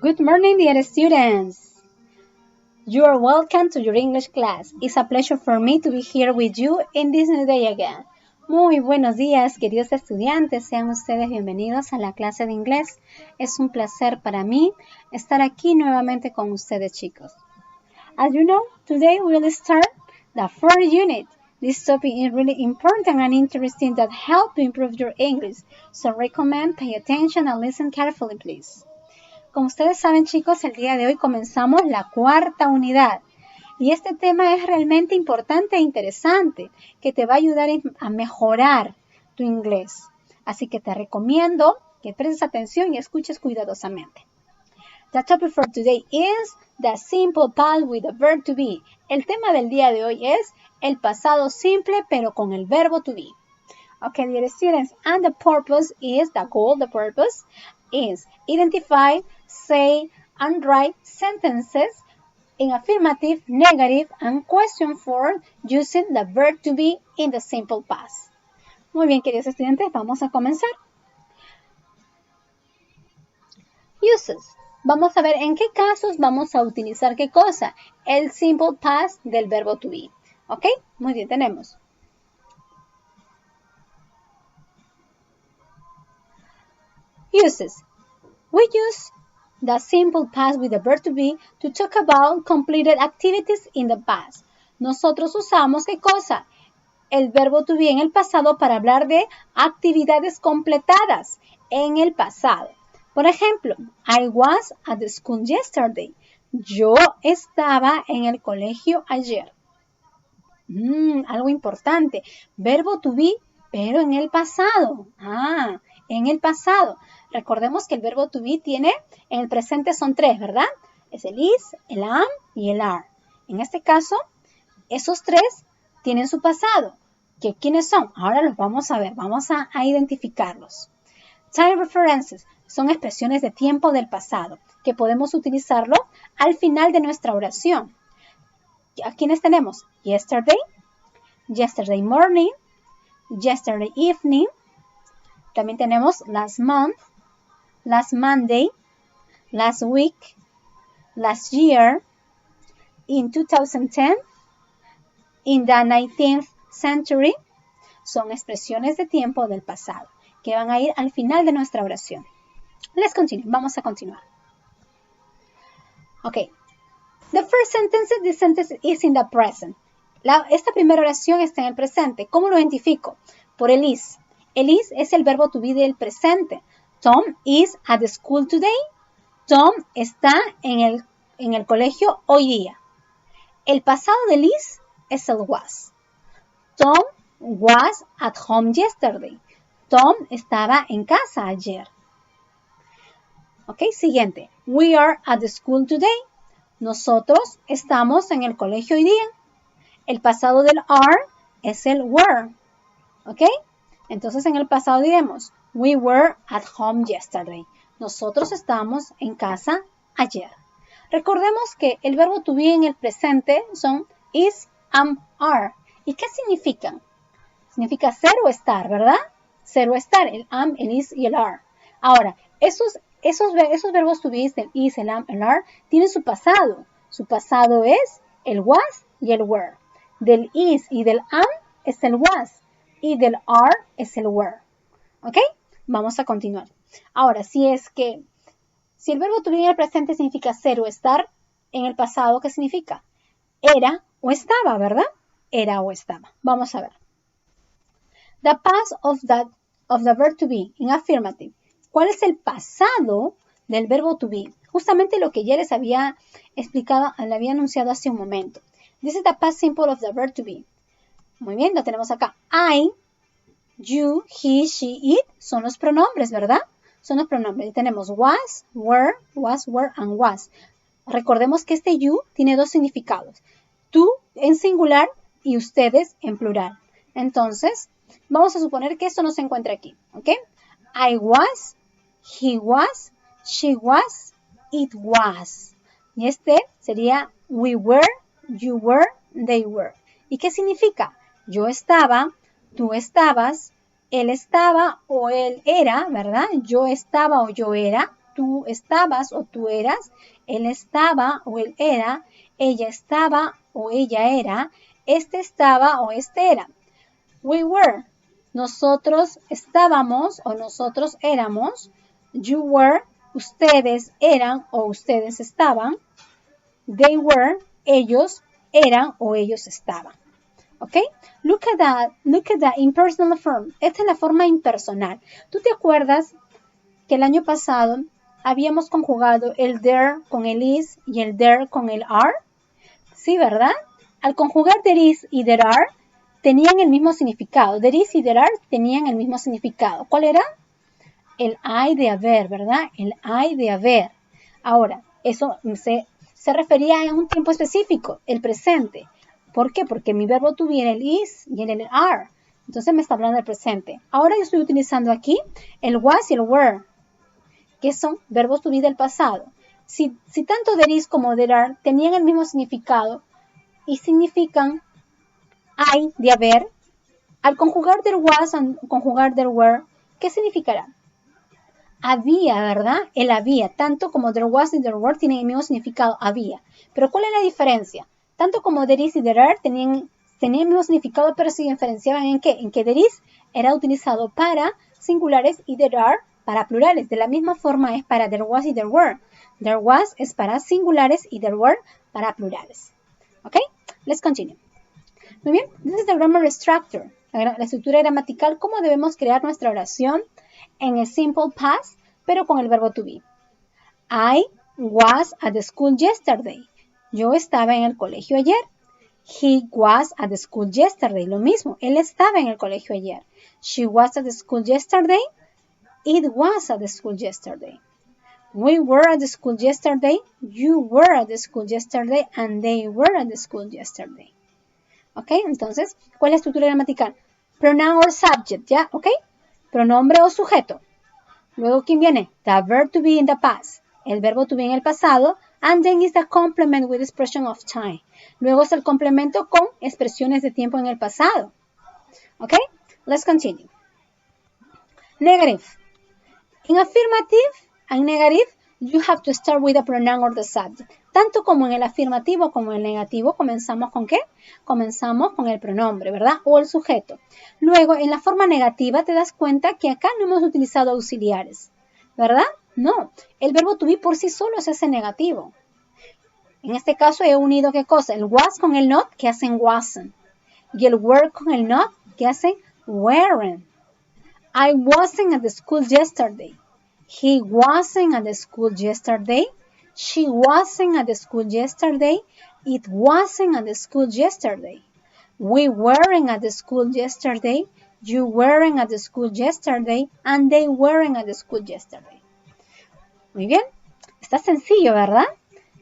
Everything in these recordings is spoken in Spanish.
Good morning, dear students. You are welcome to your English class. It's a pleasure for me to be here with you in this new day again. Muy buenos días, queridos estudiantes. Sean ustedes bienvenidos a la clase de inglés. Es un placer para mí estar aquí nuevamente con ustedes, chicos. As you know, today we'll start the fourth unit. This topic is really important and interesting that help to improve your English. So recommend, pay attention and listen carefully, please. Como ustedes saben, chicos, el día de hoy comenzamos la cuarta unidad. Y este tema es realmente importante e interesante, que te va a ayudar a mejorar tu inglés. Así que te recomiendo que prestes atención y escuches cuidadosamente. The topic for today is the simple past with the verb to be. El tema del día de hoy es el pasado simple, pero con el verbo to be. Okay, dear students, and the purpose is, the goal, the purpose is identify, say, and write sentences in affirmative, negative, and question form using the verb to be in the simple past. Muy bien, queridos estudiantes, vamos a comenzar. Uses. Vamos a ver en qué casos vamos a utilizar qué cosa. El simple past del verbo to be. ¿Ok? Muy bien, tenemos. Uses. We use the simple past with the verb to be to talk about completed activities in the past. Nosotros usamos ¿qué cosa? El verbo to be en el pasado para hablar de actividades completadas en el pasado. Por ejemplo, I was at the school yesterday. Yo estaba en el colegio ayer. Algo importante. Verbo to be, pero en el pasado. En el pasado. Recordemos que el verbo to be tiene, en el presente son tres, ¿verdad? Es el is, el am y el are. En este caso, esos tres tienen su pasado. ¿Quiénes son? Ahora los vamos a ver, vamos a identificarlos. Time references son expresiones de tiempo del pasado, que podemos utilizarlo al final de nuestra oración. ¿A quiénes tenemos? Yesterday, yesterday morning, yesterday evening. También tenemos last month, last Monday, last week, last year, in 2010, in the 19th century. Son expresiones de tiempo del pasado que van a ir al final de nuestra oración. Let's continue. Vamos a continuar. Okay. The first sentence, this sentence is in the present. Esta primera oración está en el presente. ¿Cómo lo identifico? Por el is. El is es el verbo to be del presente. Tom is at the school today. Tom está en el colegio hoy día. El pasado del is es el was. Tom was at home yesterday. Tom estaba en casa ayer. Ok, siguiente. We are at the school today. Nosotros estamos en el colegio hoy día. El pasado del are es el were. ¿Ok? Entonces en el pasado diremos, we were at home yesterday. Nosotros estábamos en casa ayer. Recordemos que el verbo to be en el presente son is, am, are. ¿Y qué significan? Significa ser o estar, ¿verdad? Ser o estar, el am, el is y el are. Ahora, esos verbos to be, el is, el am, el are, tienen su pasado. Su pasado es el was y el were. Del is y del am es el was. Y del are es el were. ¿Ok? Vamos a continuar. Ahora, si el verbo to be en el presente significa ser o estar, en el pasado, ¿qué significa? Era o estaba, ¿verdad? Era o estaba. Vamos a ver. The past of the verb to be in affirmative. ¿Cuál es el pasado del verbo to be? Justamente lo que ya les había explicado, le había anunciado hace un momento. This is the past simple of the verb to be. Muy bien, lo tenemos acá. I, you, he, she, it son los pronombres, ¿verdad? Son los pronombres. Y tenemos was, were, and was. Recordemos que este you tiene dos significados. Tú en singular y ustedes en plural. Entonces, vamos a suponer que esto no se encuentra aquí. ¿Ok? I was, he was, she was, it was. Y este sería we were, you were, they were. ¿Y qué significa? Yo estaba, tú estabas, él estaba o él era, ¿verdad? Yo estaba o yo era, tú estabas o tú eras, él estaba o él era, ella estaba o ella era, este estaba o este era. We were, nosotros estábamos o nosotros éramos. You were, ustedes eran o ustedes estaban. They were, ellos eran o ellos estaban. ¿Ok? Look at that impersonal form. Esta es la forma impersonal. ¿Tú te acuerdas que el año pasado habíamos conjugado el there con el is y el there con el are? Sí, ¿verdad? Al conjugar there is y there are, tenían el mismo significado. There is y there are tenían el mismo significado. ¿Cuál era? El hay de haber, ¿verdad? El hay de haber. Ahora, eso se refería a un tiempo específico, el presente. ¿Por qué? Porque mi verbo to be era el is y el are. Entonces me está hablando del presente. Ahora yo estoy utilizando aquí el was y el were, que son verbos to be del pasado. Si tanto there is como there are tenían el mismo significado y significan hay de haber, al conjugar there was y conjugar there were, ¿qué significará? Había, ¿verdad? El había, tanto como there was y there were tienen el mismo significado, había. Pero ¿cuál es la diferencia? Tanto como there is y there are tenían el mismo significado, pero se diferenciaban ¿en qué? En que there is era utilizado para singulares y there are para plurales. De la misma forma es para there was y there were. There was es para singulares y there were para plurales. ¿Ok? Let's continue. Muy bien. This is the grammar structure. La estructura gramatical, cómo debemos crear nuestra oración en el simple past, pero con el verbo to be. I was at the school yesterday. Yo estaba en el colegio ayer. He was at the school yesterday. Lo mismo, él estaba en el colegio ayer. She was at the school yesterday. It was at the school yesterday. We were at the school yesterday. You were at the school yesterday. And they were at the school yesterday. ¿Ok? Entonces, ¿cuál es la estructura gramatical? Pronoun or subject, ¿ya? ¿Ok? Pronombre o sujeto. Luego, ¿quién viene? The verb to be in the past. El verbo to be en el pasado. And then is the complement with expression of time. Luego es el complemento con expresiones de tiempo en el pasado. ¿Ok? Let's continue. Negative. In affirmative and negative, you have to start with the pronoun or the subject. Tanto como en el afirmativo como en el negativo, comenzamos ¿con qué? Comenzamos con el pronombre, ¿verdad? O el sujeto. Luego, en la forma negativa, te das cuenta que acá no hemos utilizado auxiliares, ¿verdad? No, el verbo to be por sí solo es ese negativo. En este caso he unido ¿qué cosa? El was con el not, que hacen wasn't. Y el were con el not, que hacen weren't. I wasn't at the school yesterday. He wasn't at the school yesterday. She wasn't at the school yesterday. It wasn't at the school yesterday. We weren't at the school yesterday. You weren't at the school yesterday. And they weren't at the school yesterday. Muy bien. Está sencillo, ¿verdad?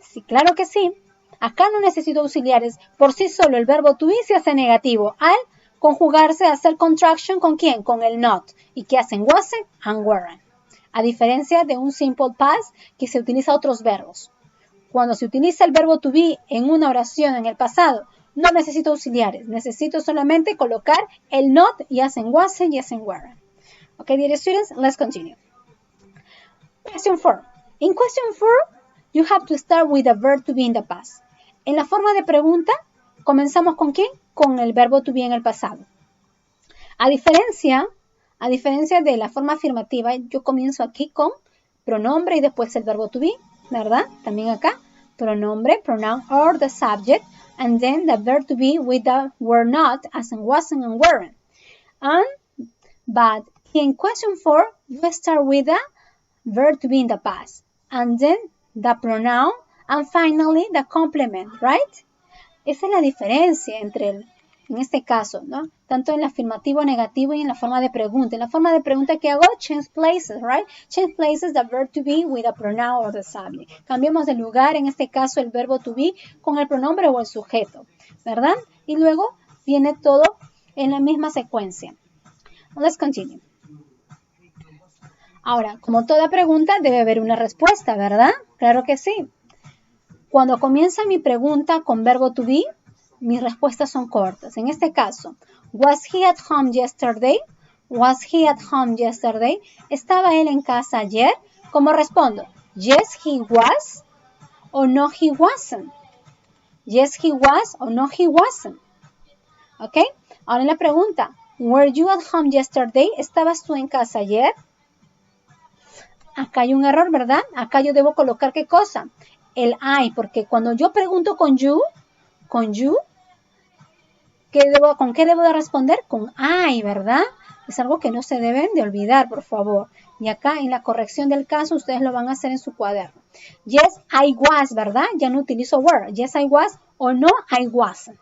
Sí, claro que sí. Acá no necesito auxiliares. Por sí solo el verbo to be se hace negativo al conjugarse, hacer contraction ¿con quién? Con el not. ¿Y qué hacen? Wasn't and weren't. A diferencia de un simple past que se utiliza otros verbos. Cuando se utiliza el verbo to be en una oración en el pasado, no necesito auxiliares. Necesito solamente colocar el not y hacen wasn't y hacen weren't. Okay, dear students, let's continue. Question 4. In question 4, you have to start with the verb to be in the past. En la forma de pregunta, comenzamos ¿con quién? Con el verbo to be en el pasado. A diferencia de la forma afirmativa, yo comienzo aquí con pronombre y después el verbo to be, ¿verdad? También acá, pronombre, pronoun or the subject, and then the verb to be with the were not, as in wasn't and weren't. But in question 4, you start with the verb to be in the past, and then the pronoun, and finally the complement, right? Esa es la diferencia entre en este caso, ¿no? Tanto en el afirmativo, negativo y en la forma de pregunta. En la forma de pregunta que hago, change places, right? Change places the verb to be with a pronoun or the subject. Cambiamos de lugar, en este caso el verbo to be con el pronombre o el sujeto, ¿verdad? Y luego viene todo en la misma secuencia. Let's continue. Ahora, como toda pregunta, debe haber una respuesta, ¿verdad? Claro que sí. Cuando comienza mi pregunta con verbo to be, mis respuestas son cortas. En este caso, was he at home yesterday? Was he at home yesterday? ¿Estaba él en casa ayer? ¿Cómo respondo? Yes, he was, o no, he wasn't. Yes, he was, o no, he wasn't. ¿Ok? Ahora la pregunta, were you at home yesterday? ¿Estabas tú en casa ayer? Acá hay un error, ¿verdad? Acá yo debo colocar ¿qué cosa? El I, porque cuando yo pregunto con you, ¿con qué debo de responder? Con I, ¿verdad? Es algo que no se deben de olvidar, por favor. Y acá en la corrección del caso, ustedes lo van a hacer en su cuaderno. Yes, I was, ¿verdad? Ya no utilizo were. Yes, I was o no, I wasn't.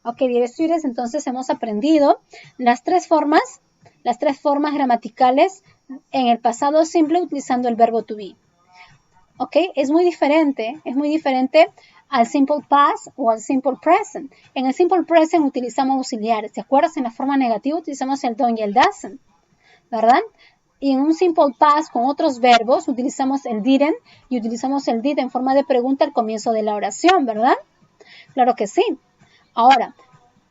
Ok, dear students, entonces hemos aprendido las tres formas gramaticales en el pasado simple utilizando el verbo to be. Ok, es muy diferente al simple past o al simple present. En el simple present utilizamos auxiliares. ¿Te acuerdas? En la forma negativa utilizamos el don't y el doesn't, ¿verdad? Y en un simple past con otros verbos utilizamos el didn't y utilizamos el did en forma de pregunta al comienzo de la oración, ¿verdad? Claro que sí. Ahora,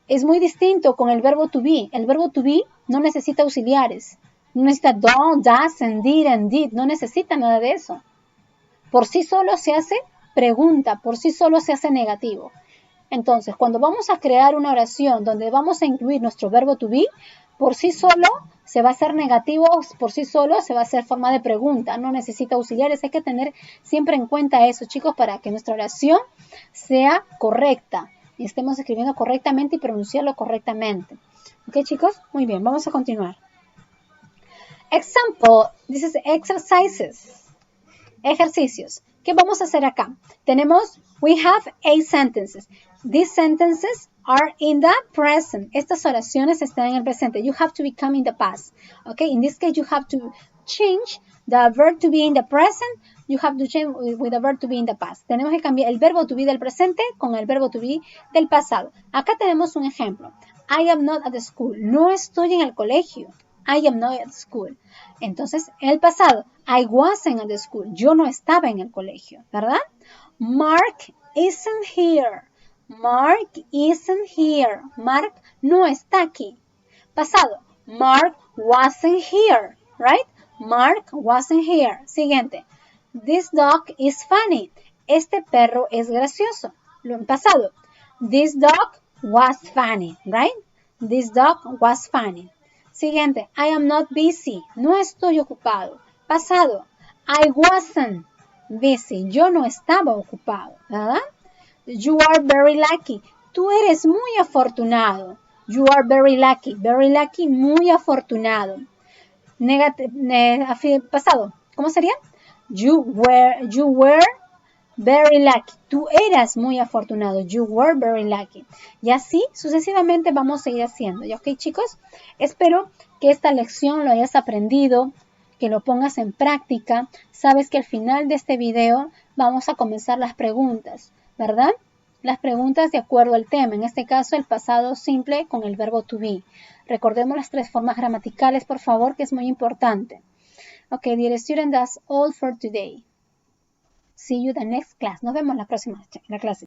es muy distinto con el verbo to be. El verbo to be no necesita auxiliares. No necesita don't, doesn't, didn't, did. No necesita nada de eso. Por sí solo se hace pregunta, por sí solo se hace negativo. Entonces, cuando vamos a crear una oración donde vamos a incluir nuestro verbo to be, por sí solo se va a hacer negativo, por sí solo se va a hacer forma de pregunta, no necesita auxiliares. Hay que tener siempre en cuenta eso, chicos, para que nuestra oración sea correcta y estemos escribiendo correctamente y pronunciarlo correctamente. ¿Ok, chicos? Muy bien, vamos a continuar. Example, this is exercises. Ejercicios. ¿Qué vamos a hacer acá? Tenemos, we have 8 sentences. These sentences are in the present. Estas oraciones están en el presente. You have to become in the past. Okay, in this case, you have to change the verb to be in the present. You have to change with the verb to be in the past. Tenemos que cambiar el verbo to be del presente con el verbo to be del pasado. Acá tenemos un ejemplo. I am not at the school. No estoy en el colegio. I am not at school. Entonces, en el pasado, I wasn't at the school. Yo no estaba en el colegio, ¿verdad? Mark isn't here. Mark isn't here. Mark no está aquí. Pasado, Mark wasn't here, right? Mark wasn't here. Siguiente, this dog is funny. Este perro es gracioso. Pasado, this dog was funny, right? This dog was funny. Siguiente, I am not busy. No estoy ocupado. Pasado, I wasn't busy. Yo no estaba ocupado, ¿verdad? You are very lucky. Tú eres muy afortunado. You are very lucky. Very lucky, muy afortunado. Pasado, ¿cómo sería? You were very lucky. Tú eras muy afortunado. You were very lucky. Y así sucesivamente vamos a ir haciendo. ¿Ya? Ok, chicos? Espero que esta lección lo hayas aprendido, que lo pongas en práctica. Sabes que al final de este video vamos a comenzar las preguntas, ¿verdad? Las preguntas de acuerdo al tema. En este caso, el pasado simple con el verbo to be. Recordemos las 3 formas gramaticales, por favor, que es muy importante. Ok, dear student, that's all for today. See you the next class. Nos vemos la próxima clase.